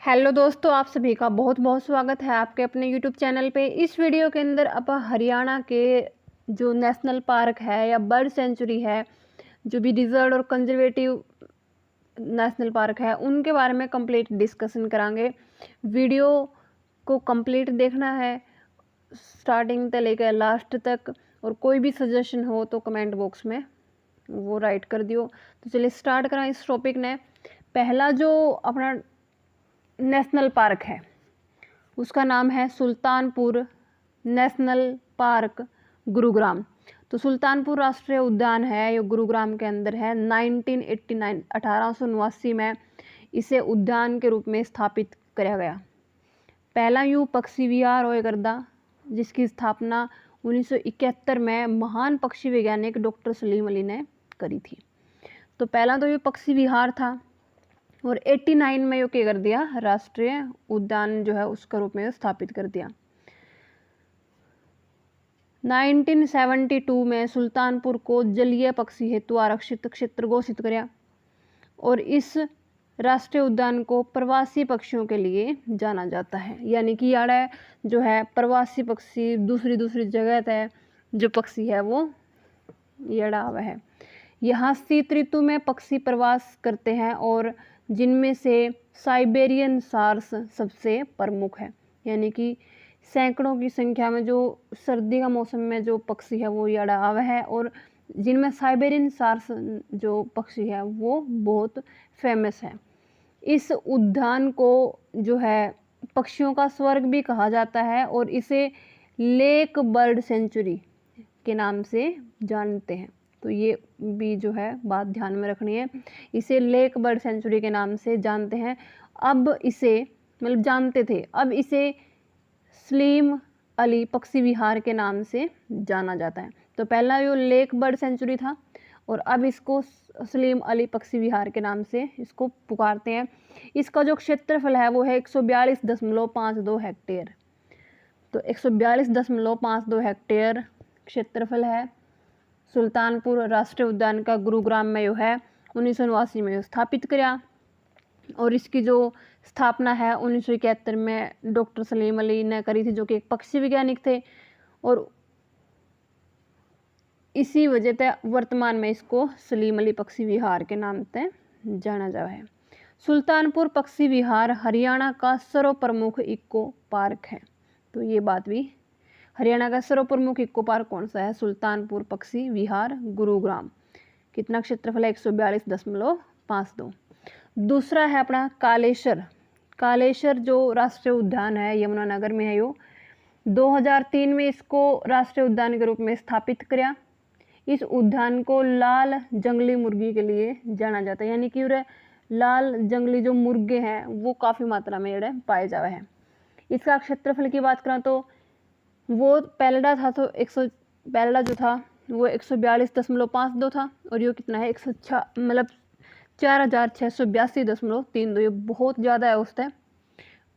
Hello दोस्तों, आप सभी का बहुत बहुत स्वागत है आपके अपने यूट्यूब चैनल पे। इस वीडियो के अंदर आप हरियाणा के जो नेशनल पार्क है या बर्ड सेंचुरी है, जो भी रिजर्व और कंजर्वेटिव नेशनल पार्क है, उनके बारे में कंप्लीट डिस्कशन करांगे। वीडियो को कंप्लीट देखना है स्टार्टिंग से लेकर लास्ट तक, और कोई भी सजेशन हो तो कमेंट बॉक्स में वो राइट कर दियो। तो चलिए स्टार्ट करें इस टॉपिक ने। पहला जो अपना नेशनल पार्क है उसका नाम है सुल्तानपुर नेशनल पार्क, गुरुग्राम। तो सुल्तानपुर राष्ट्रीय उद्यान है, ये गुरुग्राम के अंदर है। 1989 1889 में इसे उद्यान के रूप में स्थापित किया गया। पहला यूं पक्षी विहार होए करदा, जिसकी स्थापना 1971 में महान पक्षी वैज्ञानिक डॉक्टर सलीम अली ने करी थी। तो पहला तो ये पक्षी विहार था, और 89 में यो क्या कर दिया, राष्ट्रीय उद्यान जो है उसका रूप में स्थापित कर दिया। 1972 में सुल्तानपुर को जलीय पक्षी हेतु आरक्षित क्षेत्र घोषित किया, और इस राष्ट्रीय उद्यान को प्रवासी पक्षियों के लिए जाना जाता है। यानी कि याड़ा जो है प्रवासी पक्षी दूसरी जगह से जो पक्षी है वो याड़ा आवा है। यहाँ शीत ऋतु में पक्षी प्रवास करते हैं, और जिनमें से साइबेरियन सार्स सबसे प्रमुख है। यानी कि सैकड़ों की संख्या में जो सर्दी का मौसम में जो पक्षी है वो याड़ा आवा है, और जिनमें साइबेरियन सार्स जो पक्षी है वो बहुत फेमस है। इस उद्यान को जो है पक्षियों का स्वर्ग भी कहा जाता है, और इसे लेक बर्ड सेंचुरी के नाम से जानते हैं। तो ये भी जो है बात ध्यान में रखनी है, इसे लेक बर्ड सेंचुरी के नाम से जानते हैं। अब इसे मतलब जानते थे, अब इसे सलीम अली पक्षी विहार के नाम से जाना जाता है। तो पहला यो लेक बर्ड सेंचुरी था, और अब इसको सलीम अली पक्षी विहार के नाम से इसको पुकारते हैं। इसका जो क्षेत्रफल है वो है 142.52 हेक्टेयर। तो 142.52 हेक्टेयर क्षेत्रफल है सुल्तानपुर राष्ट्रीय उद्यान का। गुरुग्राम में यो है 1989 में स्थापित किया, और इसकी जो स्थापना है 1971 में डॉक्टर सलीम अली ने करी थी, जो कि एक पक्षी वैज्ञानिक थे, और इसी वजह से वर्तमान में इसको सलीम अली पक्षी विहार के नाम से जाना जाता है। सुल्तानपुर पक्षी विहार हरियाणा का सर्वप्रमुख इको पार्क है। तो ये बात भी, हरियाणा का सर्वप्रमुख इको पार्क कौन सा है? सुल्तानपुर पक्षी विहार, गुरुग्राम। कितना क्षेत्रफल है? 142.52। दूसरा है अपना कालेश्वर। कालेश्वर जो राष्ट्रीय उद्यान है यमुनानगर में है, यो 2003 में इसको राष्ट्रीय उद्यान के रूप में स्थापित किया। इस उद्यान को लाल जंगली मुर्गी के लिए जाना जाता है। यानी कि लाल जंगली जो मुर्गे हैं वो काफ़ी मात्रा में ये पाए जावे हैं। इसका क्षेत्रफल की बात करें तो वो पहला था तो पहला जो था वो 142.52 था, और ये कितना है 106 मतलब 4682.32। ये बहुत ज़्यादा है उससे,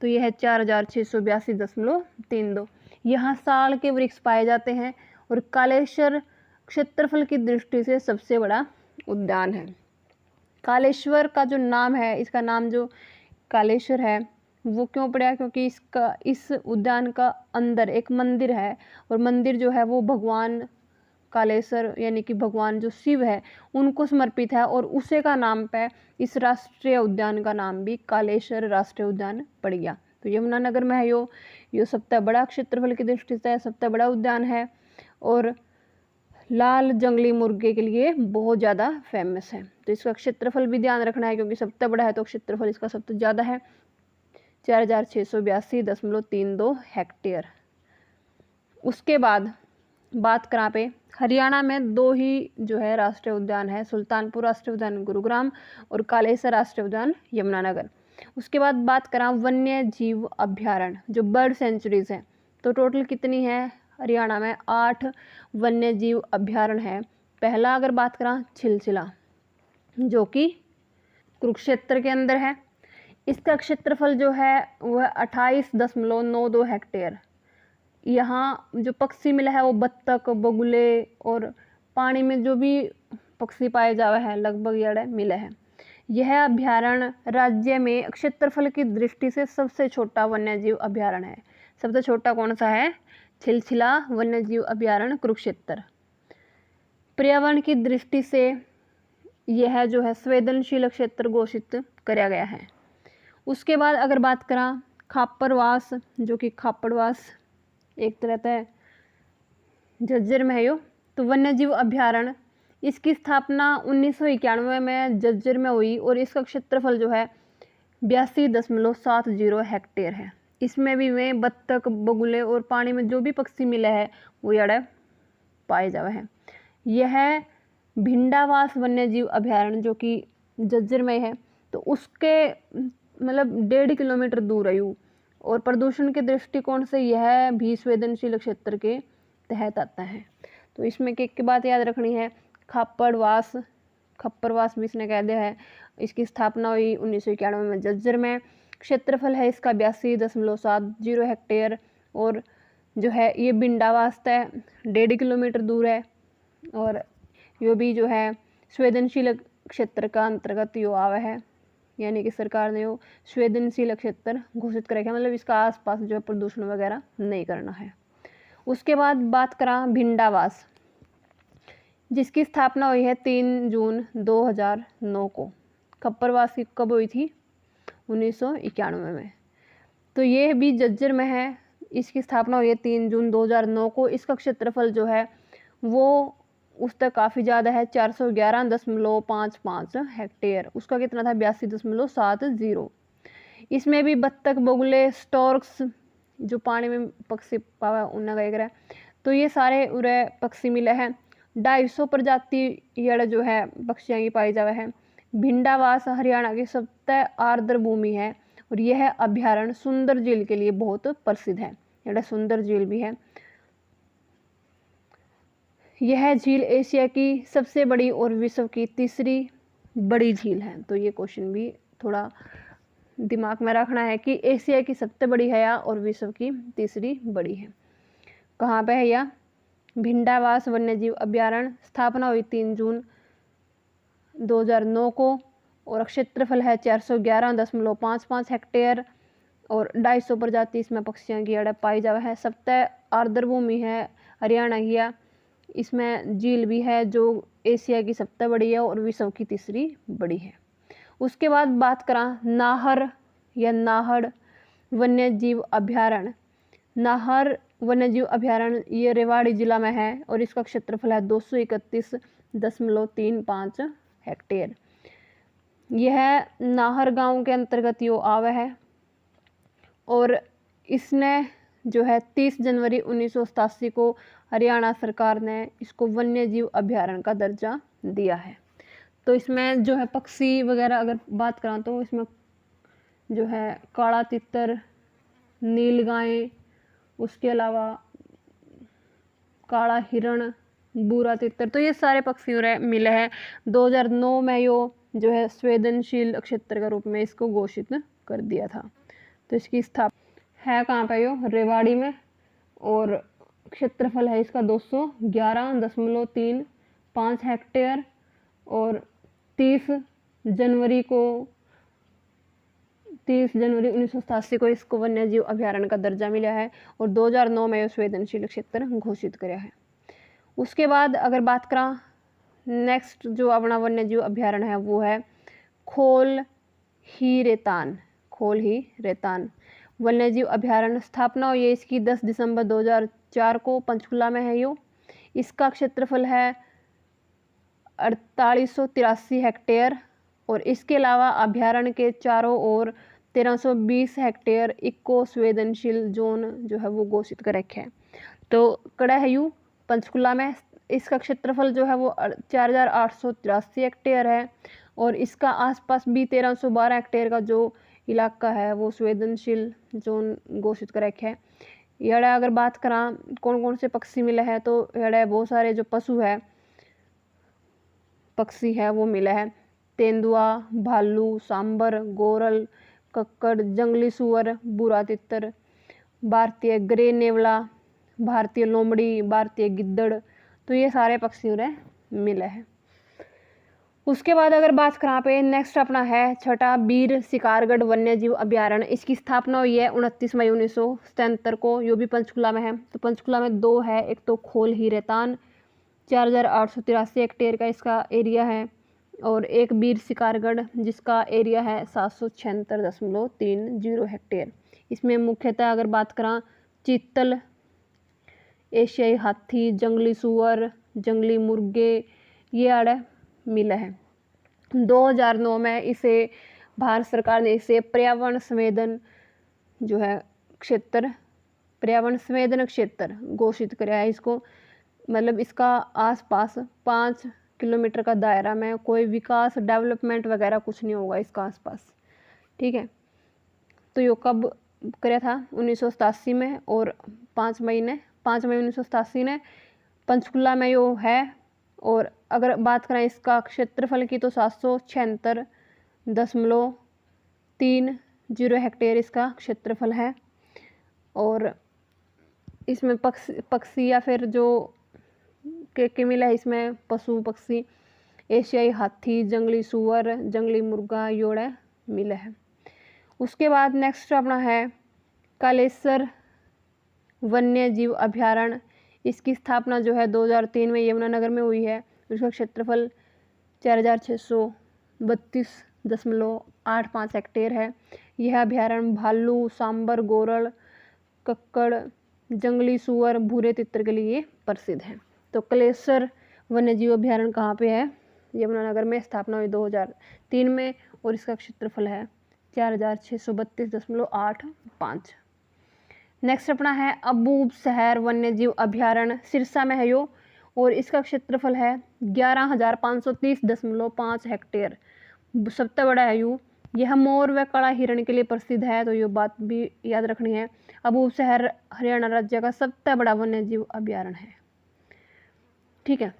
तो ये है 4682.32। यहाँ साल के वृक्ष पाए जाते हैं, और कालेश्वर क्षेत्रफल की दृष्टि से सबसे बड़ा उद्यान है। कालेश्वर का जो नाम है, इसका नाम जो कालेश्वर है वो क्यों पड़ा? क्योंकि इस उद्यान का अंदर एक मंदिर है, और मंदिर जो है वो भगवान कालेश्वर यानी कि भगवान जो शिव है उनको समर्पित है, और उसे का नाम पे इस राष्ट्रीय उद्यान का नाम भी कालेश्वर राष्ट्रीय उद्यान पड़ गया। तो यमुनानगर में है यो सबसे बड़ा क्षेत्रफल की दृष्टि से सबसे बड़ा उद्यान है, और लाल जंगली मुर्गे के लिए बहुत ज़्यादा फेमस है। तो इसका क्षेत्रफल भी ध्यान रखना है, क्योंकि सबसे बड़ा है तो क्षेत्रफल इसका सबसे ज़्यादा है, 4682.32 हेक्टेयर। उसके बाद बात करा पे हरियाणा में दो ही जो है राष्ट्रीय उद्यान है, सुल्तानपुर राष्ट्रीय उद्यान गुरुग्राम, और कालेश्वर राष्ट्रीय उद्यान यमुनानगर। उसके बाद बात करा वन्य जीव अभ्यारण्य, जो बर्ड सेंचुरीज हैं। तो टोटल कितनी है? हरियाणा में 8 वन्य जीव अभ्यारण्य है। पहला अगर बात करा छिलछिला, जो कि कुरुक्षेत्र के अंदर है। इसका क्षेत्रफल जो है वह 28.92 हेक्टेयर। यहाँ जो पक्षी मिला है वो बत्तख, बगुले और पानी में जो भी पक्षी पाए जावे हैं लगभग ये मिले हैं। यह अभ्यारण्य राज्य में क्षेत्रफल की दृष्टि से सबसे छोटा वन्यजीव अभ्यारण्य है। सबसे छोटा कौन सा है? छिलछिला वन्यजीव अभ्यारण्य कुरुक्षेत्र। पर्यावरण की दृष्टि से यह जो है संवेदनशील क्षेत्र घोषित किया गया है। उसके बाद अगर बात करा खापरवास, जो कि खापड़वास एक तरह है झज्जर में है यो, तो वन्यजीव अभ्यारण्य, इसकी स्थापना 1991 में झज्जर में हुई और इसका क्षेत्रफल जो है 82.70 हेक्टेयर है। इसमें भी वे बत्तख, बगुले और पानी में जो भी पक्षी मिले हैं वो यार पाए जावे हैं। यह भिंडावास वन्यजीव अभ्यारण्य जो कि झज्जर में है, तो उसके मतलब 1.5 किलोमीटर दूर है यूँ, और प्रदूषण के दृष्टिकोण से यह भी संवेदनशील क्षेत्र के तहत आता है। तो इसमें एक बात याद रखनी है, खापड़वास, खप्परवास भी इसने कह दिया है। इसकी स्थापना हुई 1991 में झज्जर में। क्षेत्रफल है इसका 82.70 हेक्टेयर, और जो है ये भिंडावास तय 1.5 किलोमीटर दूर है, और यो भी जो है संवेदनशील क्षेत्र का अंतर्गत यो आवा है, यानी कि सरकार ने यो संवेदनशील क्षेत्र घोषित कर रखा है, मतलब इसका आसपास जो है प्रदूषण वगैरह नहीं करना है। उसके बाद बात करा भिंडावास, जिसकी स्थापना हुई है 3 जून 2009 को। खप्परवास की कब हुई थी? 1991 में। तो ये भी झज्जर में है। इसकी स्थापना हुई है 3 जून 2009 को। इसका क्षेत्रफल जो है वो उस तक काफ़ी ज़्यादा है, 411.55 हेक्टेयर। उसका कितना था? 82.70। इसमें भी बत्तख, बगुले, स्टॉर्क्स जो पानी में पक्षी पावा उनका एक है, तो ये सारे उरे पक्षी मिले हैं। 250 प्रजाति यड़ जो है पक्षियाँ की पाई जावे है। भिंडावास हरियाणा की सबसे आर्द्र भूमि है, और यह अभ्यारण्य सुंदर झील के लिए बहुत प्रसिद्ध है। यड़ा सुंदर झील भी है। यह झील एशिया की सबसे बड़ी और विश्व की तीसरी बड़ी झील है। तो ये क्वेश्चन भी थोड़ा दिमाग में रखना है कि एशिया की सबसे बड़ी है और विश्व की तीसरी बड़ी है। कहाँ पे है यह? भिंडावास वन्यजीव अभ्यारण्य। स्थापना हुई 3 जून 2009 को, और क्षेत्रफल है 411.55 हेक्टेयर, और 250 प्रजाति इसमें पक्षियों की अड़े पाई जावे है। सबसे आर्द्र भूमि है हरियाणा की। इसमें झील भी है जो एशिया की सबसे बड़ी है और विश्व की तीसरी बड़ी है। उसके बाद बात करा नाहर या नाहड़ वन्यजीव अभ्यारण्य। नाहर वन्यजीव अभ्यारण्य ये रेवाड़ी जिला में है, और इसका क्षेत्रफल है 231.35 हेक्टेयर। यह नाहर गांव के अंतर्गत यो आवे है, और इसने जो है 30 जनवरी 1987 को हरियाणा सरकार ने इसको वन्यजीव अभ्यारण्य का दर्जा दिया है। तो इसमें जो है पक्षी वगैरह अगर बात करें तो इसमें जो है काला तितर, नीलगाय, उसके अलावा काला हिरण, बूरा तितर, तो ये सारे पक्षी मिले हैं। 2009 में यो जो है संवेदनशील क्षेत्र के रूप में इसको घोषित कर दिया था। तो इसकी स्थापना है कहाँ पे? यो रेवाड़ी में, और क्षेत्रफल है इसका 211.35 हेक्टेयर, और 30 जनवरी 1987 को इसको वन्यजीव अभ्यारण्य का दर्जा मिला है, और 2009 में संवेदनशील क्षेत्र घोषित किया है। उसके बाद अगर बात करा नेक्स्ट जो अपना वन्यजीव अभ्यारण्य है वो है खोल ही रेतान। खोल ही रेतान वन्यजीव अभ्यारण्य। स्थापना हुई है इसकी 10 दिसंबर 2004 को। पंचकुला में है यो। इसका क्षेत्रफल है 4883 हेक्टेयर, और इसके अलावा अभ्यारण्य के चारों ओर 1320 हेक्टेयर इको संवेदनशील जोन जो है वो घोषित कर रखे हैं। तो कड़ा है यू पंचकुला में। इसका क्षेत्रफल जो है वो 4883 हेक्टेयर है, और इसका आसपास भी 1312 हेक्टेयर का जो इलाका है वो संवेदनशील जोन घोषित कर रखे हैं। यड़ा अगर बात करा कौन कौन से पक्षी मिले हैं, तो यड़ा बहुत सारे जो पशु है पक्षी है वो मिले हैं। तेंदुआ, भालू, सांबर, गोरल, कक्कड़, जंगली सुअर, बूरा तितर, भारतीय ग्रे नेवला, भारतीय लोमड़ी, भारतीय गिद्दड़, तो ये सारे पक्षी मिले हैं। उसके बाद अगर बात करें यहाँ पे नेक्स्ट अपना है छठा वीर शिकारगढ़ वन्य जीव अभ्यारण्य। इसकी स्थापना हुई है 29 मई 1977 को। यो भी पंचकुला में है। तो पंचकुला में दो है, एक तो खोल ही रेतान 4883 हेक्टेयर का इसका एरिया है, और एक वीर शिकारगढ़ जिसका एरिया है 776.30 हेक्टेयर। इसमें मुख्यतः अगर बात करें चीतल, एशियाई हाथी, जंगली सुअर, जंगली मुर्गे ये आड़े मिला है। 2009 में इसे भारत सरकार ने इसे पर्यावरण संवेदन जो है क्षेत्र, पर्यावरण संवेदन क्षेत्र घोषित किया है इसको। मतलब इसका आसपास 5 किलोमीटर का दायरा में कोई विकास डेवलपमेंट वगैरह कुछ नहीं होगा इसका आसपास, ठीक है। तो यो कब कराया था 1987 में, और 5 मई 1987 ने पंचकुला में यो है। और अगर बात करें इसका क्षेत्रफल की तो 776.30 हेक्टेयर इसका क्षेत्रफल है। और इसमें पक्षी या फिर जो के मिला है इसमें पशु पक्षी, एशियाई हाथी, जंगली सुअर, जंगली मुर्गा योड़ा मिला है। उसके बाद नेक्स्ट अपना है कालेसर वन्य जीव अभ्यारण्य। इसकी स्थापना जो है 2003 में यमुनानगर में हुई है। उसका क्षेत्रफल 4632.85 हेक्टेयर है। यह अभ्यारण्य भालू, सांबर, गोरल, कक्कड़, जंगली सुअर, भूरे तितर के लिए प्रसिद्ध है। तो कालेसर वन्य जीव अभ्यारण्य कहाँ पे है? यमुनानगर में। स्थापना हुई 2003 में और इसका क्षेत्रफल है 4632.85। नेक्स्ट अपना है अबूब शहर वन्य जीव अभ्यारण्य, सिरसा में है यो, और इसका क्षेत्रफल है 11,530.5 हेक्टेयर। सबसे बड़ा है यू। यह मोर व काला हिरण के लिए प्रसिद्ध है, तो ये बात भी याद रखनी है। अबूब शहर हरियाणा राज्य का सबसे बड़ा वन्य जीव अभ्यारण्य है, ठीक है।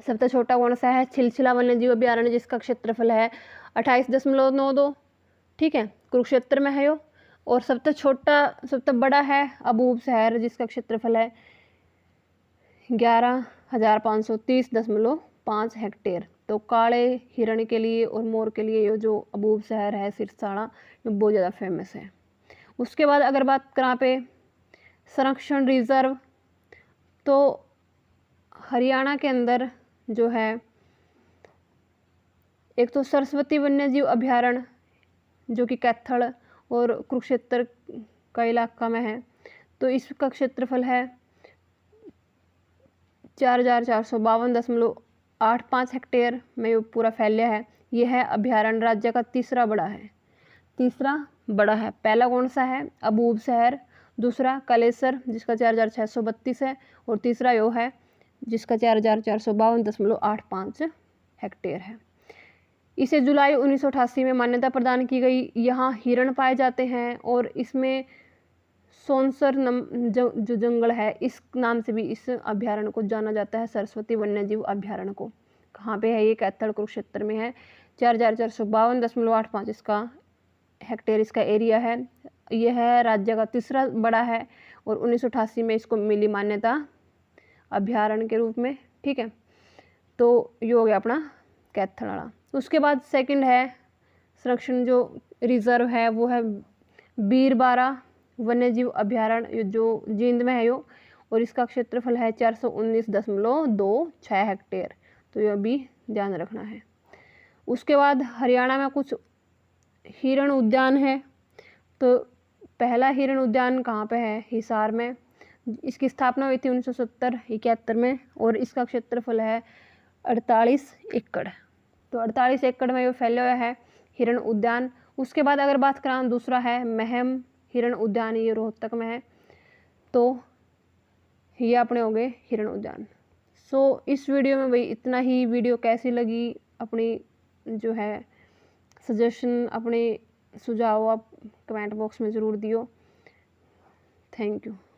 सबसे छोटा कौन सा है? छिलछिला वन्य जीव अभ्यारण्य जिसका क्षेत्रफल है 28.92, ठीक है, कुरुक्षेत्र में है यो। और सबसे बड़ा है अबूब शहर जिसका क्षेत्रफल है 11,530.5 हेक्टेयर। तो काले हिरण के लिए और मोर के लिए ये जो अबूब शहर है सिरसाड़ा ये बहुत ज़्यादा फेमस है। उसके बाद अगर बात करें पे संरक्षण रिजर्व, तो हरियाणा के अंदर जो है एक तो सरस्वती वन्य जीव अभ्यारण्य जो कि कैथल और कुरुक्षेत्र का इलाका में है। तो इसका क्षेत्रफल है 4,452.85 हेक्टेयर में ये पूरा फैलिया है। यह है अभ्यारण्य राज्य का तीसरा बड़ा है। पहला कौन सा है? अबूब शहर, दूसरा कालेसर जिसका 4,632 है, और तीसरा यो है जिसका 4,452.85 हेक्टेयर है। इसे जुलाई 1988 में मान्यता प्रदान की गई। यहाँ हिरण पाए जाते हैं और इसमें सोनसर जो जंगल है इस नाम से भी इस अभ्यारण्य को जाना जाता है, सरस्वती वन्य जीव अभ्यारण्य को। कहाँ पे है ये? कैथल कुरुक्षेत्र में है। 4,452.85 इसका हेक्टेयर इसका एरिया है। यह है राज्य का तीसरा बड़ा है और 1988 में इसको मिली मान्यता अभ्यारण्य के रूप में, ठीक है। तो ये हो गया अपना कैथल वाला। उसके बाद सेकंड है संरक्षण जो रिजर्व है वो है बीरबारा वन्य जीव अभ्यारण्य जो जींद में है यो, और इसका क्षेत्रफल है 419.26 हेक्टेयर। तो यह भी ध्यान रखना है। उसके बाद हरियाणा में कुछ हिरण उद्यान है। तो पहला हिरण उद्यान कहाँ पे है? हिसार में। इसकी स्थापना हुई थी 1970-71 में और इसका क्षेत्रफल है 48 एकड़। तो 48 एकड़ में ये फैला हुआ है हिरण उद्यान। उसके बाद अगर बात करें दूसरा है महम हिरण उद्यान, ये रोहतक में है। तो ये अपने हो गए हिरण उद्यान। सो इस वीडियो में भाई इतना ही। वीडियो कैसी लगी अपनी जो है सजेशन, अपने सुझाव आप कमेंट बॉक्स में ज़रूर दियो। Thank you.